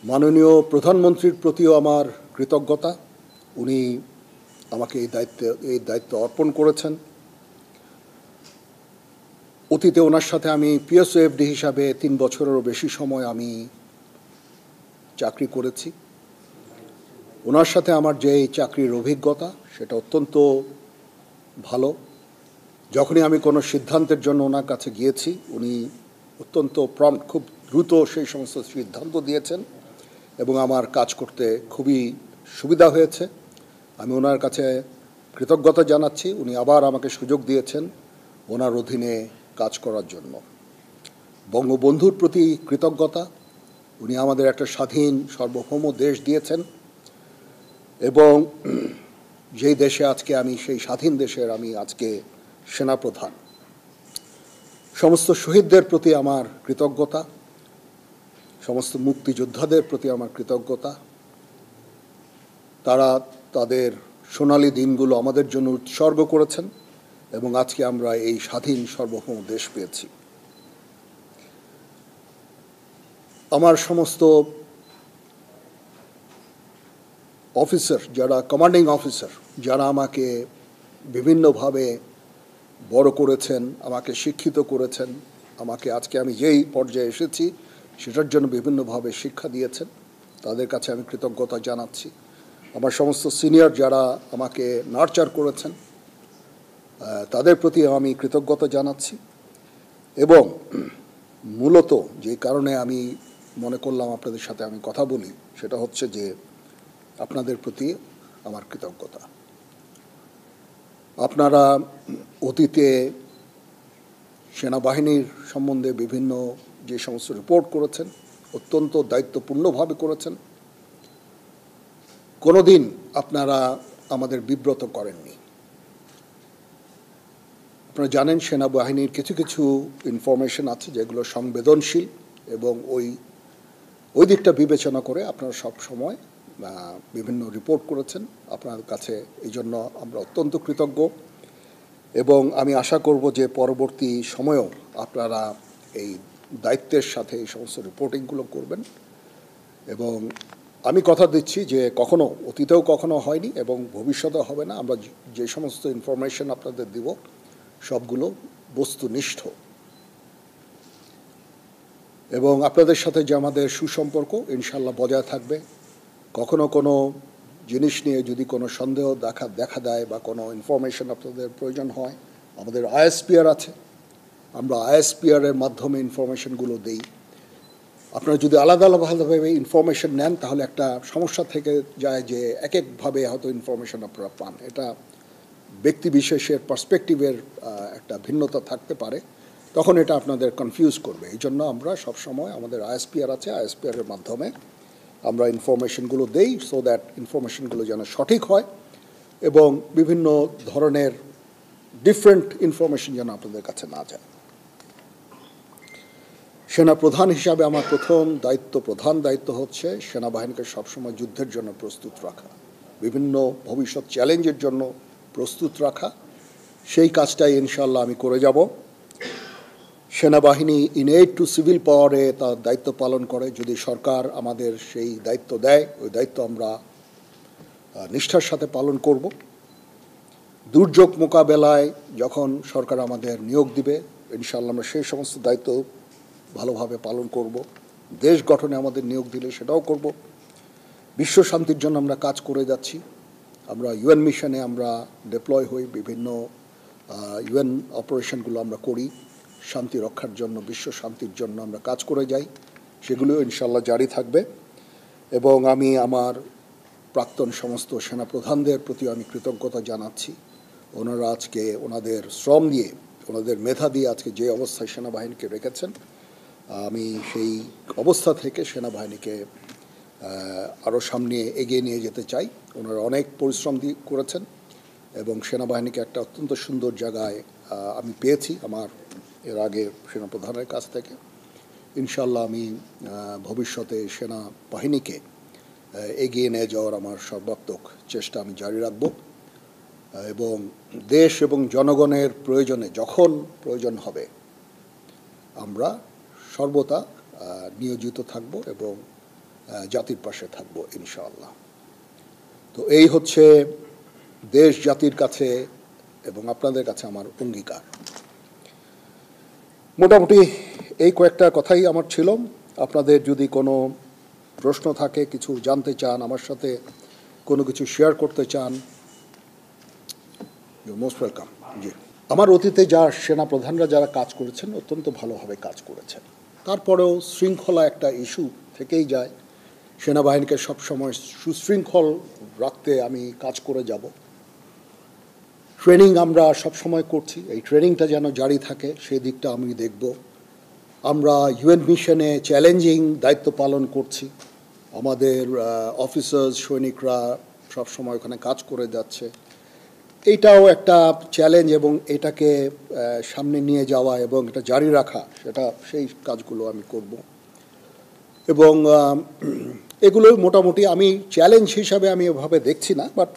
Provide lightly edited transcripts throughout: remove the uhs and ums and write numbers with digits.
মাননীয় প্রধানমন্ত্রীর প্রতিও আমার কৃতজ্ঞতা। উনি আমাকে এই দায়িত্ব অর্পণ করেছেন। অতীতে ওনার সাথে আমি পিএসওএফডি হিসাবে 3 বছরেরও বেশি সময় আমি চাকরি করেছি। ওনার সাথে আমার যে চাকরির অভিজ্ঞতা সেটা অত্যন্ত ভালো। যখনই আমি কোনো সিদ্ধান্তের জন্য ওনার কাছে গিয়েছি উনি অত্যন্ত প্রম্প্ট, খুব দ্রুত সেই সমস্ত সিদ্ধান্ত দিয়েছেন এবং আমার কাজ করতে খুবই সুবিধা হয়েছে। আমি ওনার কাছে কৃতজ্ঞতা জানাচ্ছি। উনি আবার আমাকে সুযোগ দিয়েছেন ওনার অধীনে কাজ করার জন্য। বঙ্গবন্ধুর প্রতি কৃতজ্ঞতা। উনি আমাদের একটা স্বাধীন সার্বভৌম দেশ দিয়েছেন এবং যেই দেশে আজকে আমি, সেই স্বাধীন দেশের আমি আজকে সেনাপ্রধান। সমস্ত শহীদদের প্রতি আমার কৃতজ্ঞতা, সমস্ত মুক্তিযোদ্ধাদের প্রতি আমার কৃতজ্ঞতা। তারা তাদের সোনালী দিনগুলো আমাদের জন্য উৎসর্গ করেছেন এবং আজকে আমরা এই স্বাধীন সার্বভৌম দেশ পেয়েছি। আমার সমস্ত অফিসার, যারা কমান্ডিং অফিসার, যারা আমাকে বিভিন্নভাবে বড় করেছেন, আমাকে শিক্ষিত করেছেন, আমাকে আজকে আমি যেই পর্যায়ে এসেছি সেটার জন্য বিভিন্নভাবে শিক্ষা দিয়েছেন, তাদের কাছে আমি কৃতজ্ঞতা জানাচ্ছি। আমার সমস্ত সিনিয়র যারা আমাকে নার্চার করেছেন তাদের প্রতি আমি কৃতজ্ঞতা জানাচ্ছি। এবং মূলত যে কারণে আমি মনে করলাম আপনাদের সাথে আমি কথা বলি সেটা হচ্ছে যে আপনাদের প্রতি আমার কৃতজ্ঞতা। আপনারা অতীতে সেনাবাহিনীর সম্বন্ধে বিভিন্ন যে সমস্ত রিপোর্ট করেছেন অত্যন্ত দায়িত্বপূর্ণভাবে করেছেন। কোনোদিন আপনারা আমাদের বিব্রত করেননি। আপনারা জানেন সেনাবাহিনীর কিছু কিছু ইনফরমেশন আছে যেগুলো সংবেদনশীল এবং ওই দিকটা বিবেচনা করে আপনারা সব সময় বিভিন্ন রিপোর্ট করেছেন। আপনার কাছে এই জন্য আমরা অত্যন্ত কৃতজ্ঞ এবং আমি আশা করব যে পরবর্তী সময়েও আপনারা এই দায়িত্বের সাথে এই সমস্ত রিপোর্টিংগুলো করবেন। এবং আমি কথা দিচ্ছি যে কখনো, অতীতেও কখনো হয়নি এবং ভবিষ্যতে হবে না, আমরা যে সমস্ত ইনফরমেশন আপনাদের দিব সবগুলো বস্তুনিষ্ঠ। এবং আপনাদের সাথে যে আমাদের সুসম্পর্ক ইনশাল্লাহ বজায় থাকবে। কখনো কোনো জিনিস নিয়ে যদি কোনো সন্দেহ দেখা দেয় বা কোনো ইনফরমেশন আপনাদের প্রয়োজন হয়, আমাদের আইএসপিআর আছে, আমরা আইএসপিআরের মাধ্যমে ইনফরমেশনগুলো দিই। আপনারা যদি আলাদা আলাদাভাবে ইনফরমেশন নেন তাহলে একটা সমস্যা থেকে যায় যে এক একভাবে হয়তো ইনফরমেশন আপনারা পান। এটা ব্যক্তি বিশেষের পার্সপেক্টিভের একটা ভিন্নতা থাকতে পারে, তখন এটা আপনাদের কনফিউজ করবে। এই জন্য আমরা সবসময় আমাদের আইএসপিআর আছে, আইএসপিআরের মাধ্যমে আমরা ইনফরমেশনগুলো দেই সো দ্যাট ইনফরমেশনগুলো যেন সঠিক হয় এবং বিভিন্ন ধরনের ডিফারেন্ট ইনফরমেশন যেন আপনাদের কাছে না যায়। সেনাপ্রধান হিসাবে আমার প্রধান দায়িত্ব হচ্ছে সেনাবাহিনীকে সবসময় যুদ্ধের জন্য প্রস্তুত রাখা, বিভিন্ন ভবিষ্যৎ চ্যালেঞ্জের জন্য প্রস্তুত রাখা। সেই কাজটাই ইনশাল্লাহ আমি করে যাব। সেনাবাহিনী ইনএড টু সিভিল পাওয়ারে তার দায়িত্ব পালন করে। যদি সরকার আমাদের সেই দায়িত্ব দেয়, ওই দায়িত্ব আমরা নিষ্ঠার সাথে পালন করব। দুর্যোগ মোকাবেলায় যখন সরকার আমাদের নিয়োগ দিবে ইনশাল্লাহ আমরা সেই সমস্ত দায়িত্ব ভালোভাবে পালন করব। দেশ গঠনে আমাদের নিয়োগ দিলে সেটাও করব। বিশ্ব শান্তির জন্য আমরা কাজ করে যাচ্ছি। আমরা ইউএন মিশনে আমরা ডিপ্লয় হই, বিভিন্ন ইউএন অপারেশনগুলো আমরা করি শান্তি রক্ষার জন্য, বিশ্ব শান্তির জন্য আমরা কাজ করে যাই। সেগুলো ইনশাল্লাহ জারি থাকবে। এবং আমি আমার প্রাক্তন সমস্ত সেনাপ্রধানদের প্রতি আমি কৃতজ্ঞতা জানাচ্ছি। ওনারা আজকে ওনাদের শ্রম দিয়ে, ওনাদের মেধা দিয়ে আজকে যে অবস্থায় সেনাবাহিনীকে রেখেছেন, আমি সেই অবস্থা থেকে সেনাবাহিনীকে আরও সামনে এগিয়ে নিয়ে যেতে চাই। ওনারা অনেক পরিশ্রম করেছেন এবং সেনাবাহিনীকে একটা অত্যন্ত সুন্দর জায়গায় আমি পেয়েছি আমার এর আগে সেনাপ্রধানের কাছ থেকে। ইনশাল্লাহ আমি ভবিষ্যতে সেনাবাহিনীকে এগিয়ে নিয়ে যাওয়ার আমার সর্বাত্মক চেষ্টা আমি জারি রাখব এবং দেশ এবং জনগণের প্রয়োজনে যখন প্রয়োজন হবে আমরা সর্বদা নিয়োজিত থাকব এবং জাতির পাশে থাকব ইনশাআল্লাহ। তো এই হচ্ছে দেশ জাতির কাছে এবং আপনাদের কাছে আমার অঙ্গীকার। মোটামুটি এই কয়েকটা কথাই আমার ছিল। আপনাদের যদি কোনো প্রশ্ন থাকে, কিছু জানতে চান, আমার সাথে কোনো কিছু শেয়ার করতে চান, ইউ মোস্ট ওয়েলকাম। জি, আমার অতীতে সেনাপ্রধানরা যারা কাজ করেছেন অত্যন্ত ভালোভাবে কাজ করেছেন। তারপরেও শৃঙ্খলা একটা ইস্যু থেকেই যায়। সেনাবাহিনীকে সবসময় সুশৃঙ্খল রাখতে আমি কাজ করে যাব। ট্রেনিং আমরা সবসময় করছি, এই ট্রেনিংটা যেন জারি থাকে সেই দিকটা আমি দেখব। আমরা ইউএন মিশনে চ্যালেঞ্জিং দায়িত্ব পালন করছি। আমাদের অফিসার্স সৈনিকরা সবসময় ওখানে কাজ করে যাচ্ছে। এইটাও একটা চ্যালেঞ্জ এবং এটাকে সামনে নিয়ে যাওয়া এবং এটা জারি রাখা, সেই কাজগুলো আমি করব। এবং এগুলো মোটামুটি আমি চ্যালেঞ্জ হিসাবে আমি এভাবে দেখছি না, বাট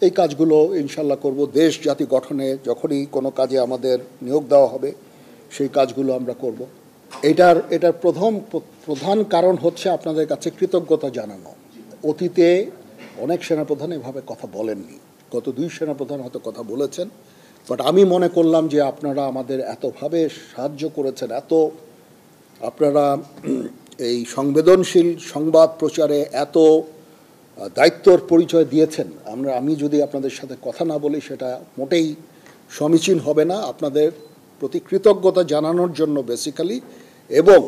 এই কাজগুলো ইনশাল্লাহ করব। দেশ জাতি গঠনে যখনই কোনো কাজে আমাদের নিয়োগ দেওয়া হবে সেই কাজগুলো আমরা করব। এটার প্রধান কারণ হচ্ছে আপনাদের কাছে কৃতজ্ঞতা জানানো। অতীতে অনেক সেনাপ্রধান এভাবে কথা বলেননি, গত 2 সেনাপ্রধান হয়তো কথা বলেছেন, বাট আমি মনে করলাম যে আপনারা আমাদের এতভাবে সাহায্য করেছেন, আপনারা এই সংবেদনশীল সংবাদ প্রচারে এত দায়িত্বর পরিচয় দিয়েছেন। আমি যদি আপনাদের সাথে কথা না বলি সেটা মোটেই সমীচীন হবে না। আপনাদের প্রতি কৃতজ্ঞতা জানানোর জন্য বেসিক্যালি, এবং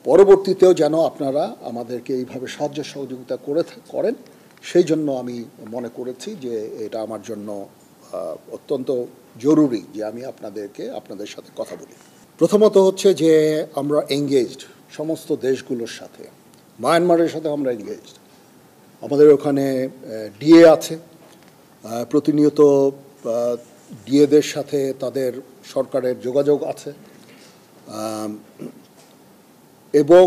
পরবর্তীতেও যেন আপনারা আমাদেরকে এইভাবে সাহায্য সহযোগিতা করেন সেই জন্য আমি মনে করেছি যে এটা আমার জন্য অত্যন্ত জরুরি যে আমি আপনাদের সাথে কথা বলি। প্রথমত হচ্ছে যে আমরা এঙ্গেজড সমস্ত দেশগুলোর সাথে। মায়ানমারের সাথে আমরা এঙ্গেজড। আমাদের ওখানে ডিএ আছে, প্রতিনিয়ত ডিএদের সাথে তাদের সরকারের যোগাযোগ আছে, এবং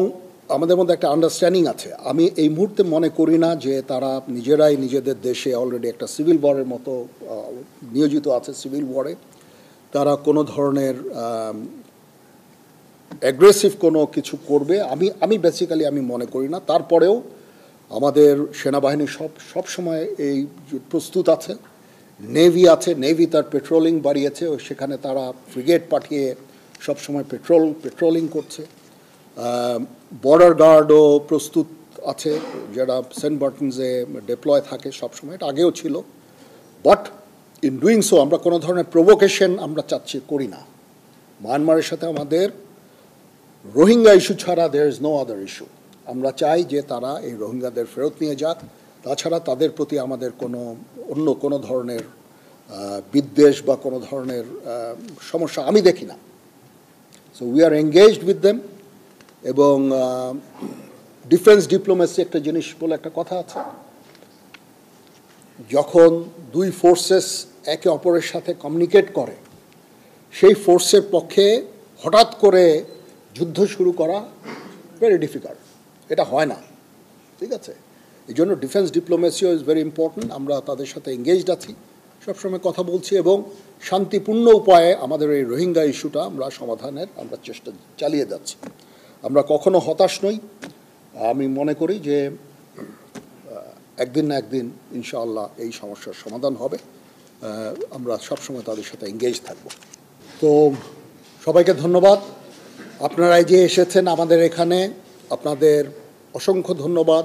আমাদের মধ্যে একটা আন্ডারস্ট্যান্ডিং আছে। আমি এই মুহূর্তে মনে করি না যে তারা নিজেরাই নিজেদের দেশে অলরেডি একটা সিভিল ওয়ারের মতো নিয়োজিত আছে। সিভিল ওয়ারে তারা কোনো ধরনের অ্যাগ্রেসিভ কোনো কিছু করবে আমি বেসিক্যালি আমি মনে করি না। তারপরেও আমাদের সেনাবাহিনী সব সময় এই প্রস্তুত আছে। নেভি আছে, নেভি তার পেট্রোলিং বাড়িয়েছে, সেখানে তারা ফ্রিগেট পাঠিয়ে সবসময় পেট্রোলিং করছে। বর্ডার গার্ডও প্রস্তুত আছে, যারা সেন্ট মার্টিনসে ডিপ্লয় থাকে সবসময়, এটা আগেও ছিল। বাট ইন ডুইং সো আমরা কোনো ধরনের প্রভোকেশন আমরা করি না। মায়ানমারের সাথে আমাদের রোহিঙ্গা ইস্যু ছাড়া there is no other issue. আমরা চাই যে তারা এই রোহিঙ্গাদের ফেরত নিয়ে যাক। তাছাড়া তাদের প্রতি আমাদের অন্য কোনো ধরনের বিদ্বেষ বা কোনো ধরনের সমস্যা আমি দেখি না। So we are engaged with them. এবং ডিফেন্স ডিপ্লোমেসি একটা জিনিস বলে একটা কথা আছে, যখন 2 ফোর্সেস একে অপরের সাথে কমিউনিকেট করে সেই ফোর্সের পক্ষে হঠাৎ করে যুদ্ধ শুরু করা ভেরি ডিফিকাল্ট, এটা হয় না, ঠিক আছে? এই জন্য ডিফেন্স ডিপ্লোমেসিও ইজ ভেরি ইম্পর্ট্যান্ট। আমরা তাদের সাথে এঙ্গেজড আছি, সবসময় কথা বলছি, এবং শান্তিপূর্ণ উপায়ে আমাদের এই রোহিঙ্গা ইস্যুটা সমাধানের আমরা চেষ্টা চালিয়ে যাচ্ছি। আমরা কখনো হতাশ নই। আমি মনে করি যে একদিন না একদিন ইনশাআল্লাহ এই সমস্যার সমাধান হবে। আমরা সবসময় তাদের সাথে এঙ্গেজ থাকব। তো সবাইকে ধন্যবাদ। আপনারা যে এসেছেন আমাদের এখানে, আপনাদের অসংখ্য ধন্যবাদ।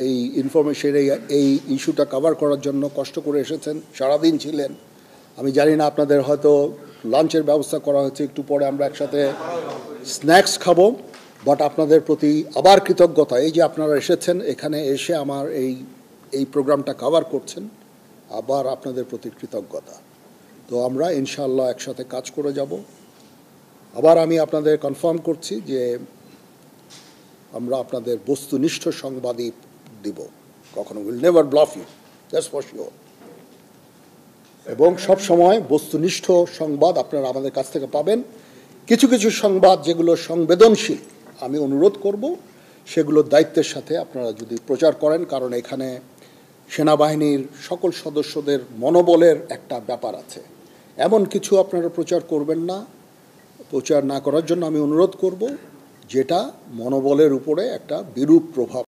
এই ইনফরমেশন এই ইস্যুটা কভার করার জন্য কষ্ট করে এসেছেন, সারাদিন ছিলেন। আমি জানি না আপনাদের হয়তো লাঞ্চের ব্যবস্থা করা হয়েছে, একটু পরে আমরা একসাথে স্ন্যাক্স খাবো। বাট আপনাদের প্রতি আবার কৃতজ্ঞতা, এই যে আপনারা এসেছেন এখানে এসে আমার এই প্রোগ্রামটা কভার করছেন, আবার আপনাদের প্রতি কৃতজ্ঞতা। তো আমরা ইনশাআল্লাহ একসাথে কাজ করে যাব। আবার আমি আপনাদের কনফার্ম করছি যে আমরা আপনাদের বস্তুনিষ্ঠ সংবাদই দিব, কখনো will never bluff you, that's for sure. এবং সব সময় বস্তুনিষ্ঠ সংবাদ আপনারা আমাদের কাছ থেকে পাবেন। কিছু কিছু সংবাদ যেগুলো সংবেদনশীল, আমি অনুরোধ করব সেগুলো দায়িত্বের সাথে আপনারা যদি প্রচার করেন, কারণ এখানে সেনাবাহিনীর সকল সদস্যদের মনোবলের একটা ব্যাপার আছে। এমন কিছু আপনারা প্রচার করবেন না, প্রচার না করার জন্য আমি অনুরোধ করব। যেটা মনোবলের উপরে একটা বিরূপ প্রভাব